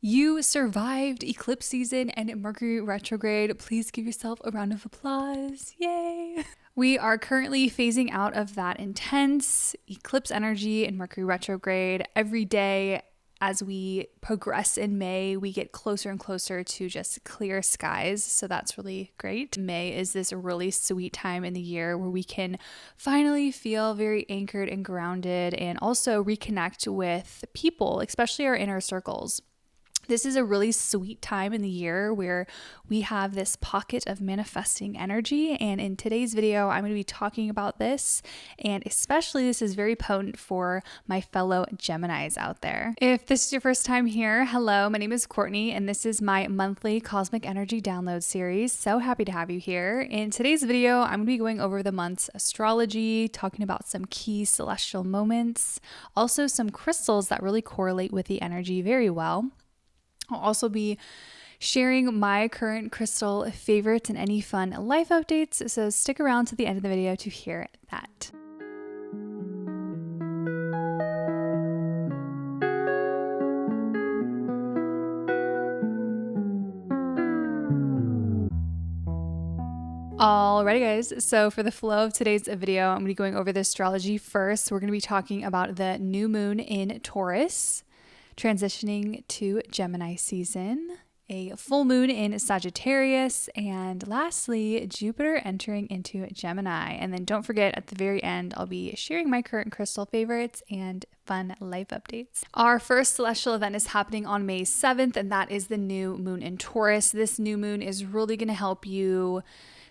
You survived eclipse season and Mercury retrograde. Please give yourself a round of applause. Yay! We are currently phasing out of that intense eclipse energy and Mercury retrograde. Every day as we progress in May, we get closer and closer to just clear skies. So that's really great. May is this really sweet time in the year where we can finally feel very anchored and grounded and also reconnect with people, especially our inner circles. This is a really sweet time in the year where we have this pocket of manifesting energy. And in today's video, I'm going to be talking about this. And especially this is very potent for my fellow Geminis out there. If this is your first time here, hello, my name is Courtney, and this is my monthly Cosmic Energy Download series. So happy to have you here. In today's video, I'm going to be going over the month's astrology, talking about some key celestial moments, also some crystals that really correlate with the energy very well. I'll also be sharing my current crystal favorites and any fun life updates, so stick around to the end of the video to hear that. Alrighty guys, so for the flow of today's video, I'm going to be going over the astrology first. We're going to be talking about the new moon in Taurus, transitioning to Gemini season, a full moon in Sagittarius, and lastly, Jupiter entering into Gemini. And then don't forget, at the very end, I'll be sharing my current crystal favorites and fun life updates. Our first celestial event is happening on May 7th, and that is the new moon in Taurus. This new moon is really going to help you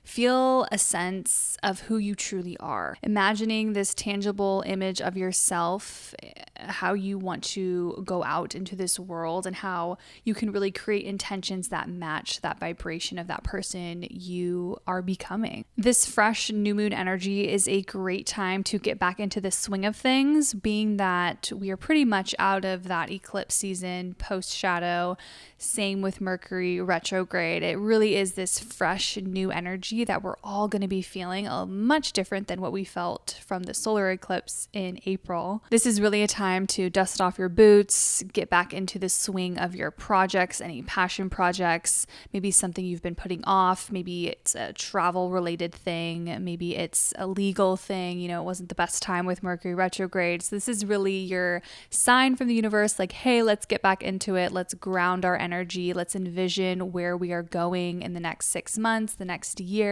feel a sense of who you truly are. Imagining this tangible image of yourself, how you want to go out into this world, and how you can really create intentions that match that vibration of that person you are becoming. This fresh new moon energy is a great time to get back into the swing of things, being that we are pretty much out of that eclipse season, post-shadow. Same with Mercury retrograde. It really is this fresh new energy that we're all going to be feeling, much different than what we felt from the solar eclipse in April. This is really a time to dust off your boots, get back into the swing of your projects, any passion projects, maybe something you've been putting off, maybe it's a travel related thing, maybe it's a legal thing, it wasn't the best time with Mercury retrograde. So this is really your sign from the universe, like, hey, let's get back into it. Let's ground our energy. Let's envision where we are going in the next 6 months, the next year.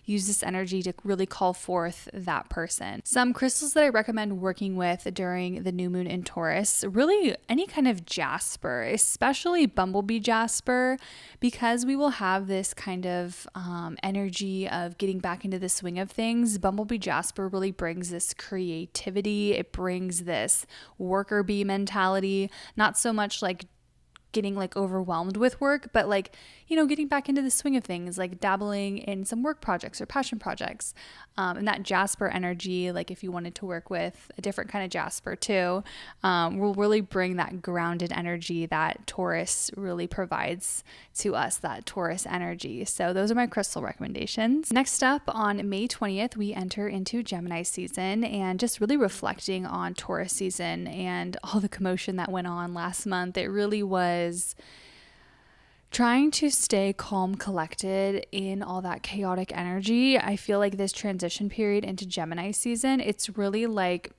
Use this energy to really call forth that person. Some crystals that I recommend working with during the new moon in Taurus, really any kind of jasper, especially bumblebee jasper, because we will have this kind of energy of getting back into the swing of things. Bumblebee jasper really brings this creativity. It brings this worker bee mentality, not so much like getting overwhelmed with work, but getting back into the swing of things, like dabbling in some work projects or passion projects. And that jasper energy, if you wanted to work with a different kind of jasper too, will really bring that grounded energy that Taurus really provides to us, that Taurus energy. So those are my crystal recommendations. Next up, on May 20th, we enter into Gemini season, and just really reflecting on Taurus season and all the commotion that went on last month. It really was trying to stay calm, collected in all that chaotic energy. I feel like this transition period into Gemini season, it's really like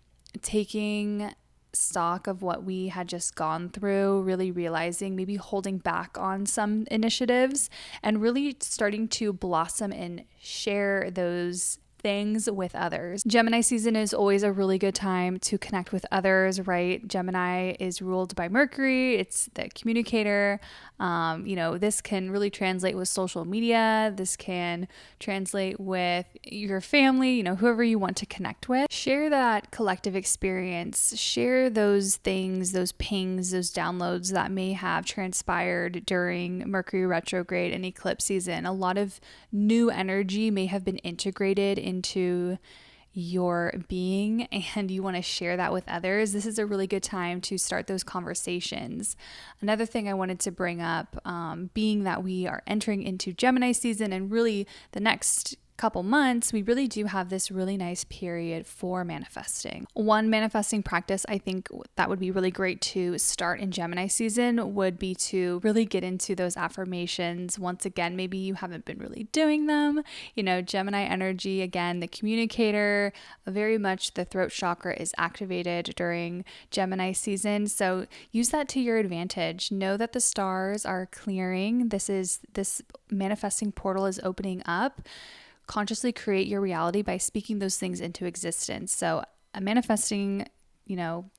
taking stock of what we had just gone through, really realizing, maybe holding back on some initiatives, and really starting to blossom and share those things with others. Gemini season is always a really good time to connect with others, right? Gemini is ruled by Mercury. It's the communicator. This can really translate with social media. This can translate with your family, whoever you want to connect with. Share that collective experience. Share those things, those pings, those downloads that may have transpired during Mercury retrograde and eclipse season. A lot of new energy may have been integrated into your being, and you want to share that with others. This is a really good time to start those conversations. Another thing I wanted to bring up, being that we are entering into Gemini season, and really the next couple months, we really do have this really nice period for manifesting. One manifesting practice I think that would be really great to start in Gemini season would be to really get into those affirmations. Once again, maybe you haven't been really doing them. Gemini energy, again, the communicator, very much the throat chakra is activated during Gemini season. So use that to your advantage. Know that the stars are clearing. This manifesting portal is opening up. Consciously create your reality by speaking those things into existence. So a manifesting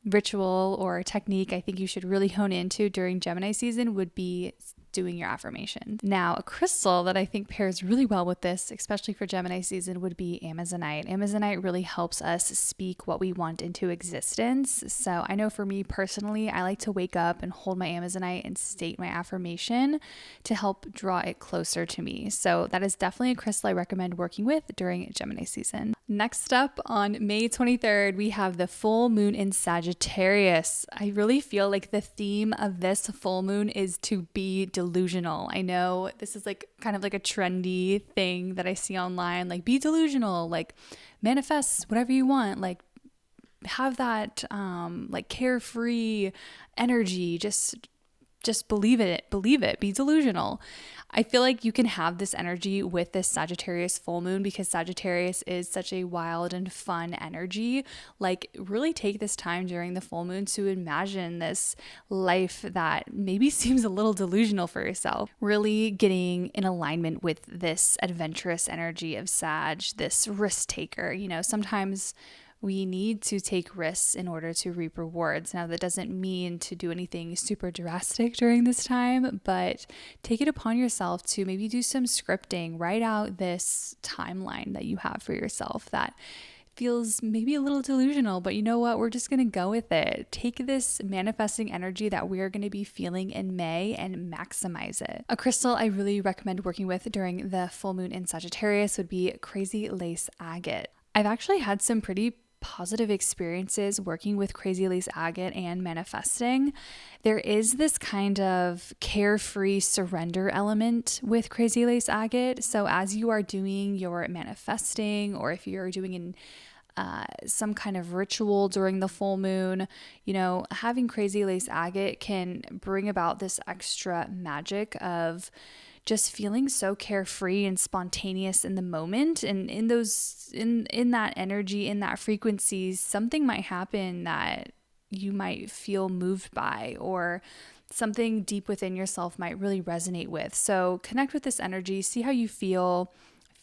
ritual or technique I think you should really hone into during Gemini season would be doing your affirmations. Now, a crystal that I think pairs really well with this, especially for Gemini season, would be Amazonite. Amazonite really helps us speak what we want into existence. So I know for me personally, I like to wake up and hold my Amazonite and state my affirmation to help draw it closer to me. So that is definitely a crystal I recommend working with during Gemini season. Next up, on May 23rd, we have the full moon in Sagittarius. I really feel like the theme of this full moon is to be delusional. I know this is kind of like a trendy thing that I see online, like be delusional, like manifest whatever you want, like have that carefree energy, just believe it, be delusional. I feel like you can have this energy with this Sagittarius full moon because Sagittarius is such a wild and fun energy. Like, really take this time during the full moon to imagine this life that maybe seems a little delusional for yourself. Really getting in alignment with this adventurous energy of Sag, this risk taker. Sometimes we need to take risks in order to reap rewards. Now, that doesn't mean to do anything super drastic during this time, but take it upon yourself to maybe do some scripting, write out this timeline that you have for yourself that feels maybe a little delusional, but you know what? We're just going to go with it. Take this manifesting energy that we're going to be feeling in May and maximize it. A crystal I really recommend working with during the full moon in Sagittarius would be Crazy Lace Agate. I've actually had some pretty positive experiences working with Crazy Lace Agate and manifesting. There is this kind of carefree surrender element with Crazy Lace Agate. So as you are doing your manifesting, or if you're doing some kind of ritual during the full moon, having Crazy Lace Agate can bring about this extra magic of just feeling so carefree and spontaneous in the moment. And in that energy, in that frequency, something might happen that you might feel moved by, or something deep within yourself might really resonate with. So connect with this energy, see how you feel.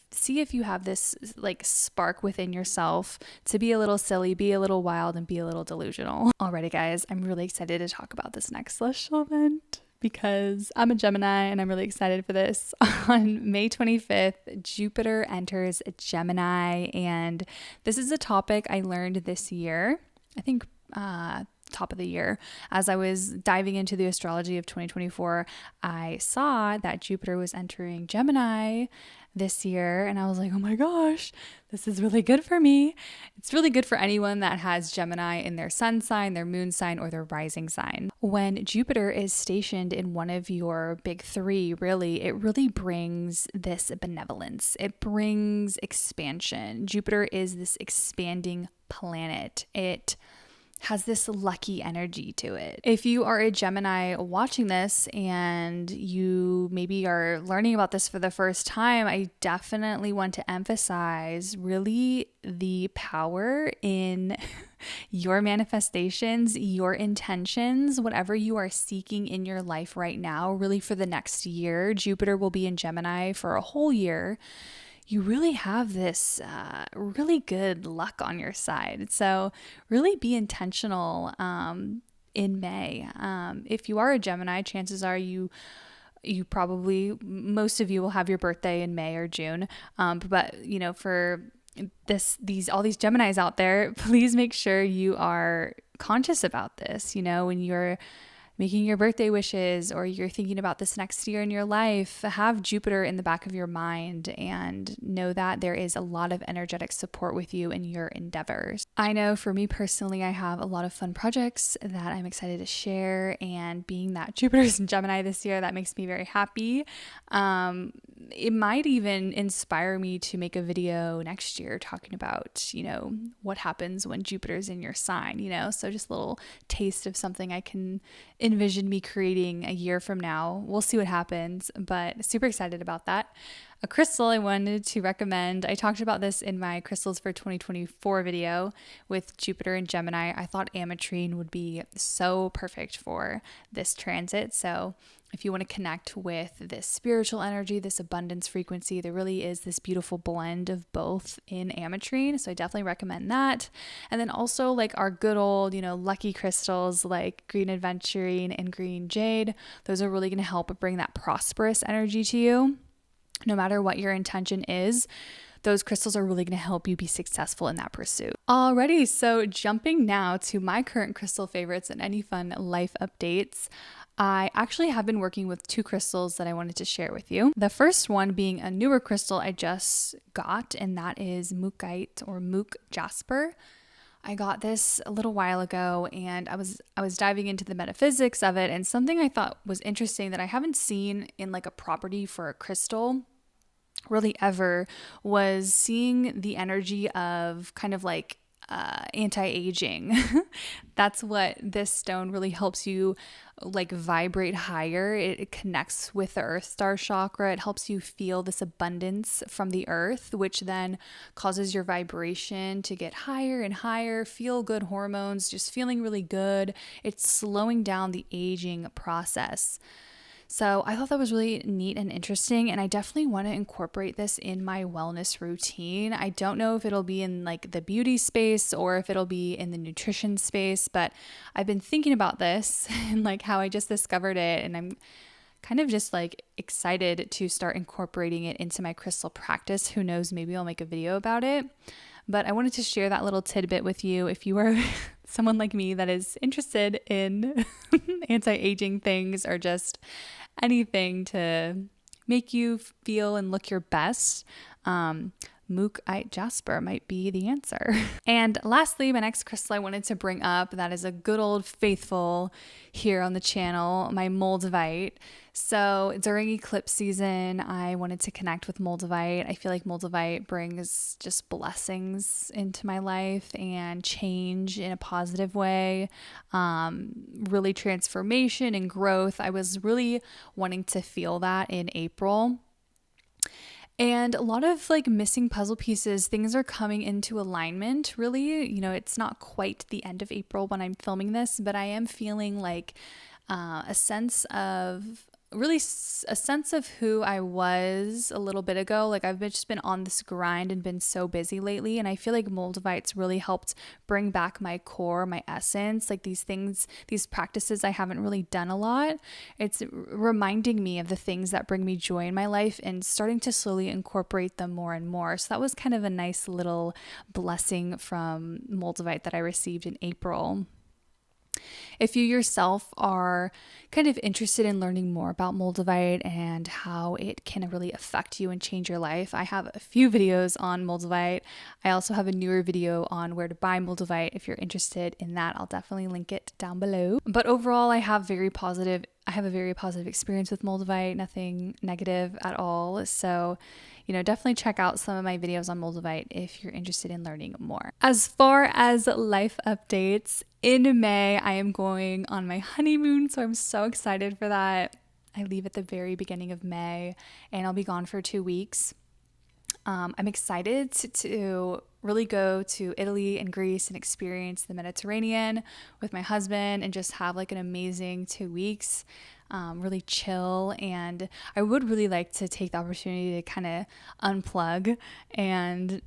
See if you have this spark within yourself to be a little silly, be a little wild, and be a little delusional. Alrighty, guys, I'm really excited to talk about this next celestial event because I'm a Gemini and I'm really excited for this. On May 25th, Jupiter enters Gemini, and this is a topic I learned this year. I think top of the year. As I was diving into the astrology of 2024, I saw that Jupiter was entering Gemini this year, and I was like, oh my gosh, this is really good for me. It's really good for anyone that has Gemini in their sun sign, their moon sign, or their rising sign. When Jupiter is stationed in one of your big three, it really brings this benevolence. It brings expansion. Jupiter is this expanding planet. It has this lucky energy to it. If you are a Gemini watching this and you maybe are learning about this for the first time, I definitely want to emphasize really the power in your manifestations, your intentions, whatever you are seeking in your life right now, really for the next year. Jupiter will be in Gemini for a whole year. You really have this really good luck on your side. So really be intentional in May. If you are a Gemini, chances are you probably, most of you will have your birthday in May or June. But for all these Geminis out there, please make sure you are conscious about this. When you're making your birthday wishes, or you're thinking about this next year in your life, have Jupiter in the back of your mind and know that there is a lot of energetic support with you in your endeavors. I know for me personally, I have a lot of fun projects that I'm excited to share, and being that Jupiter's in Gemini this year, that makes me very happy. It might even inspire me to make a video next year talking about, what happens when Jupiter's in your sign, so just a little taste of something I can envision me creating a year from now. We'll see what happens, but super excited about that. A crystal I wanted to recommend, I talked about this in my crystals for 2024 video with Jupiter and Gemini. I thought ametrine would be so perfect for this transit. So if you want to connect with this spiritual energy, this abundance frequency, there really is this beautiful blend of both in ametrine. So I definitely recommend that. And then also like our good old, lucky crystals like green aventurine and green jade. Those are really going to help bring that prosperous energy to you. No matter what your intention is, those crystals are really going to help you be successful in that pursuit. Alrighty, so jumping now to my current crystal favorites and any fun life updates. I actually have been working with 2 crystals that I wanted to share with you. The first one being a newer crystal I just got, and that is mookite or mook jasper. I got this a little while ago, and I was diving into the metaphysics of it, and something I thought was interesting that I haven't seen in like a property for a crystal really ever was seeing the energy of kind of like anti-aging. That's what this stone really helps you like vibrate higher. It connects with the earth star chakra. It helps you feel this abundance from the earth, which then causes your vibration to get higher and higher, feel good hormones, just feeling really good. It's slowing down the aging process. So I thought that was really neat and interesting, and I definitely want to incorporate this in my wellness routine. I don't know if it'll be in like the beauty space or if it'll be in the nutrition space, but I've been thinking about this and like how I just discovered it, and I'm kind of just like excited to start incorporating it into my crystal practice. Who knows, maybe I'll make a video about it. But I wanted to share that little tidbit with you if you are someone like me that is interested in anti-aging things or just anything to make you feel and look your best. Mookite jasper might be the answer. And lastly, my next crystal I wanted to bring up, that is a good old faithful here on the channel, my moldavite. So during eclipse season, I wanted to connect with moldavite. I feel like moldavite brings just blessings into my life and change in a positive way, really transformation and growth. I was really wanting to feel that in April. And a lot of like missing puzzle pieces, things are coming into alignment. Really, it's not quite the end of April when I'm filming this, but I am feeling like a sense of who I was a little bit ago. Like I've just been on this grind and been so busy lately. And I feel like moldavite's really helped bring back my core, my essence, like these things, these practices I haven't really done a lot. It's reminding me of the things that bring me joy in my life and starting to slowly incorporate them more and more. So that was kind of a nice little blessing from moldavite that I received in April. If you yourself are kind of interested in learning more about moldavite and how it can really affect you and change your life, I have a few videos on moldavite. I also have a newer video on where to buy moldavite. If you're interested in that, I'll definitely link it down below. But overall, I have a very positive experience with moldavite, nothing negative at all. So, definitely check out some of my videos on moldavite if you're interested in learning more. As far as life updates, in May, I am going on my honeymoon, so I'm so excited for that. I leave at the very beginning of May, and I'll be gone for 2 weeks. I'm excited to really go to Italy and Greece and experience the Mediterranean with my husband and just have like an amazing 2 weeks, really chill. And I would really like to take the opportunity to kind of unplug and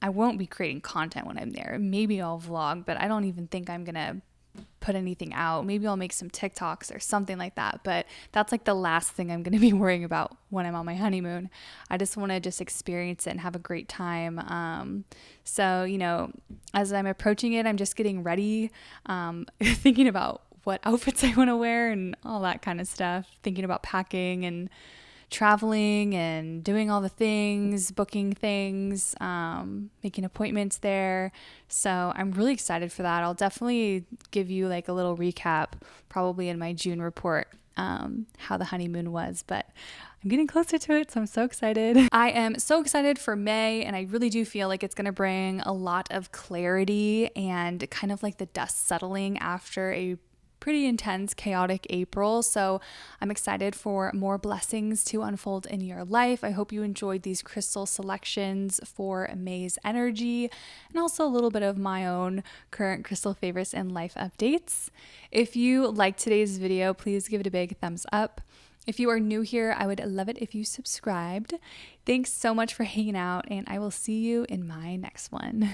I won't be creating content when I'm there. Maybe I'll vlog, but I don't even think I'm going to put anything out. Maybe I'll make some TikToks or something like that. But that's like the last thing I'm going to be worrying about when I'm on my honeymoon. I just want to just experience it and have a great time. So, as I'm approaching it, I'm just getting ready, thinking about what outfits I want to wear and all that kind of stuff. Thinking about packing and traveling and doing all the things, booking things, making appointments there. So I'm really excited for that. I'll definitely give you like a little recap probably in my June report, how the honeymoon was, but I'm getting closer to it, so I'm so excited. I am so excited for May, and I really do feel like it's going to bring a lot of clarity and kind of like the dust settling after a pretty intense, chaotic April. So I'm excited for more blessings to unfold in your life. I hope you enjoyed these crystal selections for May's energy and also a little bit of my own current crystal favorites and life updates. If you liked today's video, please give it a big thumbs up. If you are new here, I would love it if you subscribed. Thanks so much for hanging out, and I will see you in my next one.